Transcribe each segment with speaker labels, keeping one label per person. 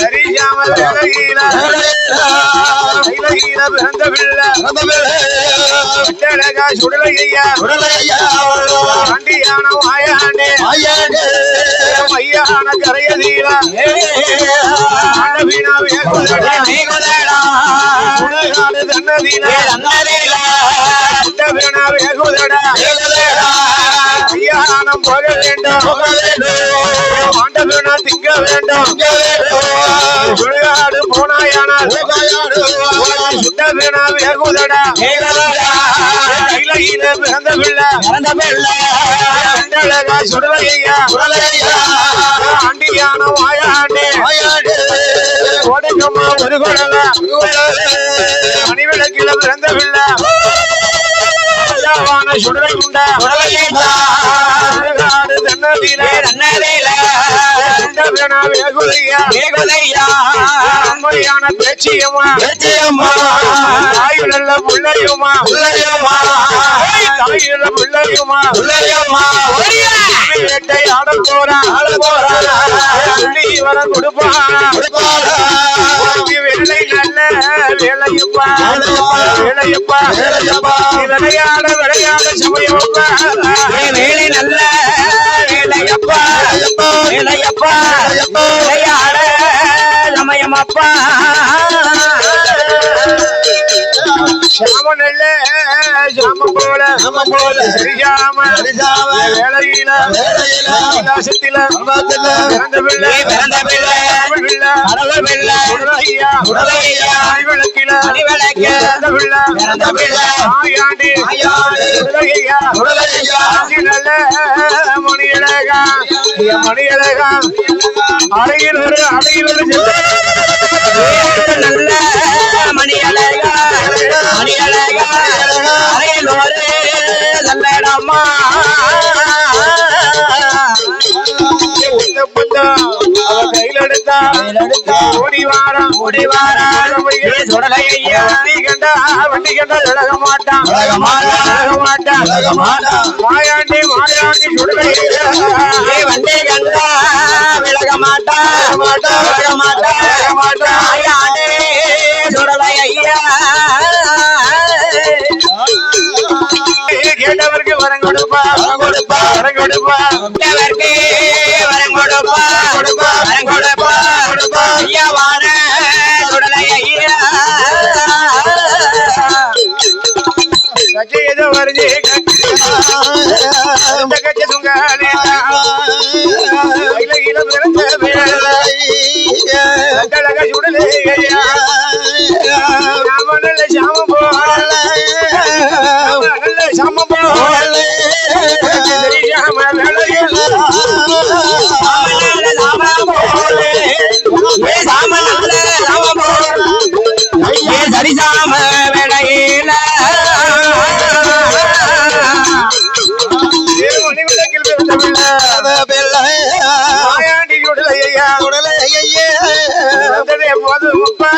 Speaker 1: சரியாமல் பிறந்த பிள்ளை சுடலையா ஆண்டியான மாயாண்டே மையான கரையதீர ஐயானம் போக வேண்டும் ஆண்டவனா திங்க வேண்டும் சுடுகாடு போனாயானால் சுட்டவனா வேகுதடா கையில பிறந்த பிள்ளை சுடலையா ஆண்டியான வாயாண்டே கோடைக்கம்மா ஒரு குழல மணிவிளக்கில பிறந்த பிள்ளை சுடலை உண்டா அம்மையான பேச்சியம்மா தாயுள்ள பிள்ளையுமா தாயுள்ள பிள்ளையுமா வேட்டை ஆட போறான் வர கொடுப்பான் வேலை நல்ல வேலையப்பா விளையாட சமயப்பா வேலை நல்ல வேலையப்பா விளையாட சமயமப்பா சாமனல்ல சாமம் போல சரியாம வேலையில விலாசத்தில பிறந்த பிள்ளை விளக்கில பிறந்த பிள்ளை ஆயாண்டி நல்ல மணியழகா அடையில் ஒரு நல்ல மணியழகா நல்லடம்மா கையில் எடுத்தா ஓடி வாரம் வண்டி கண்டா விலக மாட்டான் மாயாண்டி சுடலை வண்டி கண்டா விலக மாட்டான் சுடலை ஐயா கேட்டவருக்கு வரம் கொடுப்பா ஐயா வார சுடலை ஐயா ஏதோ வருது கட்சி சுங்காலே சுடலை ஐயா நல்ல சாமம் போல சரிசாம வேளையில மணிவிளக்கில் பிறந்த பிள்ளை ஆயாண்டி சுடலையா போதுமப்பா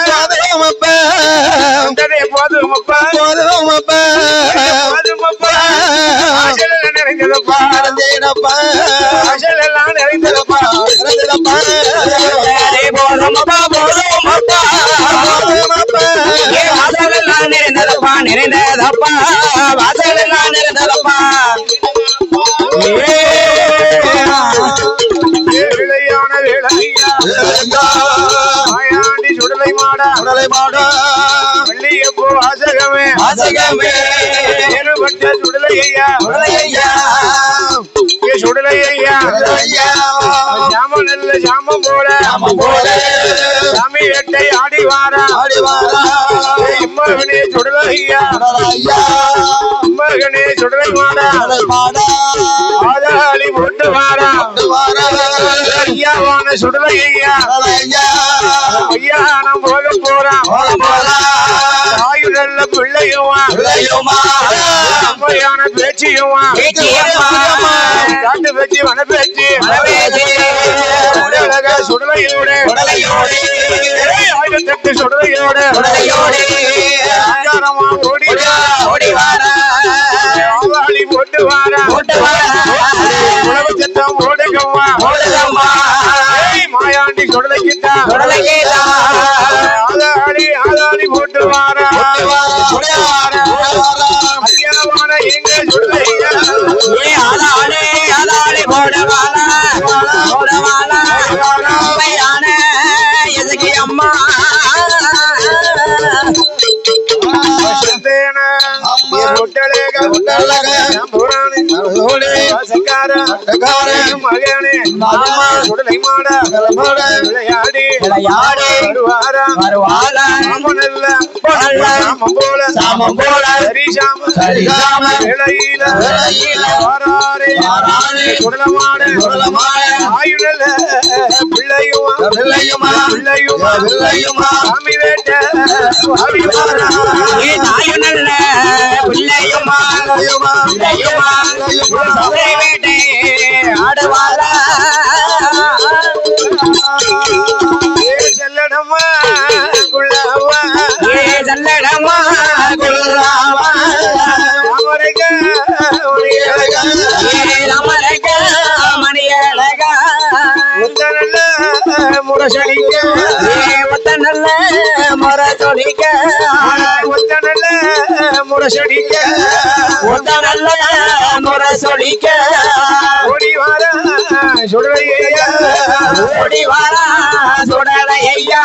Speaker 1: நிறைந்ததப்பா எல்லாம் நிறைந்ததப்பா நிறைந்ததப்பா வாசல் எல்லாம் நிறைந்ததப்பா விளையான வேளையா ஆயாண்டி சுடலை மாடா வெள்ளியப்போ வாசகமே ஏறுபட்ட சுடலையா சுடலையா சாம நல்ல சாமம் போல சாமி வேட்டை ஆடி வாரா இம்மகனே சுடலையா இம்மகனே சுடலை மாடா ஆதாளி போட்டு வாரா ஐயாவான சுடலையா ஐயா நான் போக போறான் தாயு நல்ல பிள்ளையுமா அம்மையான பேச்சியுமா காட்டு பேச்சு வன பேச்சு சுடலையோட ஆயிரத்தெட்டு சுடலையோட ஓடி ஆவாளி போட்டு வாரா உணவு சத்தம் ஓடுகம்மா மாயாண்டி மாயாண்டி சுடலைக்கிட்டா ஆதாளி போட்டு வாரா அத்தியாவான எங்க சுடலையா
Speaker 2: ஆதாளி போடுவாரா எதுக்கு அம்மா
Speaker 1: மகனே சுடலை மாட விளையாடி சாமம் போல சரிசாம விளையில சுடலமாட ஆயுடல பிள்ளையுமா சாமி வேட்ட
Speaker 2: நல்ல பிள்ளையுமா வேட்டை ஆடுவாரா
Speaker 1: செல்லடமா குள்ளாவா
Speaker 2: செல்லடமா குள்ளாவா மணியழகா
Speaker 1: நல்ல முரசடிக்க
Speaker 2: ஒத்த நல்ல முரசொலிக்க
Speaker 1: ஒத்த நல்ல முரசடிக்க
Speaker 2: ஒத்த நல்ல முரசொலிக்க
Speaker 1: ஓடி வார சுடலையா
Speaker 2: ஓடி வாரா சுடலையா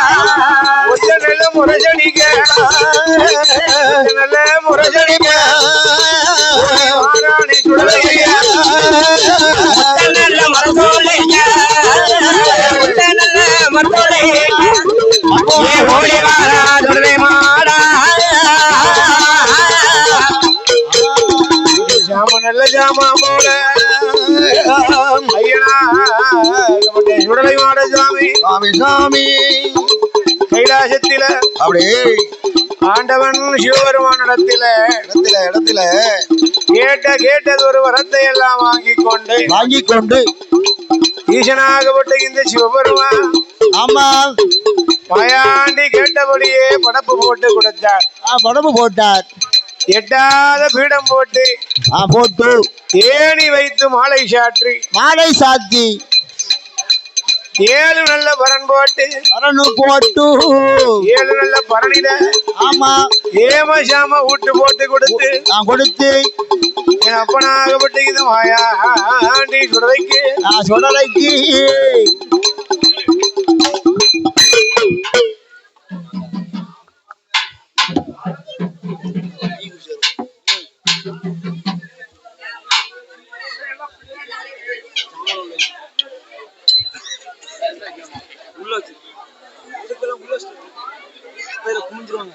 Speaker 1: ஒத்த நல்ல முரசடிக்க நல்ல முரசடிக்க வாராணி சுடலையா
Speaker 2: ஒத்த நல்ல மரசொலிக்க ஒத்த நல்ல மரசொலிக்க ஓடி வாரா சுடலை மாடா
Speaker 1: ஜாம நல்ல ஜாமா போல ஐயனா சுடலை மாட சாமி கைலாசத்தில
Speaker 3: அப்படியே
Speaker 1: ஆண்டவன் சிவபெருமான் இடத்தில கேட்டது ஒரு வரத்தை எல்லாம் வாங்கி கொண்டு ஈசனாகப்பட்ட இந்த சிவபெருமான்
Speaker 3: ஆமா
Speaker 1: மாயாண்டி கேட்டபடியே படப்பு போட்டு கொடுத்தார்
Speaker 3: படம்பு போட்டார்
Speaker 1: எட்டாத பீடம் போட்டு ஏணி வைத்து மாலை சாற்றி 7 நல்ல பரன் போட்டு 7 நல்ல பரணில
Speaker 3: ஆமா
Speaker 1: ஏமசாம ஊட்டு போட்டு கொடுத்து என் அப்பனாகப்பட்ட இந்த மாயாண்டி சுடலைக்கு
Speaker 2: உள்ள குமிஞ்சிருவாங்க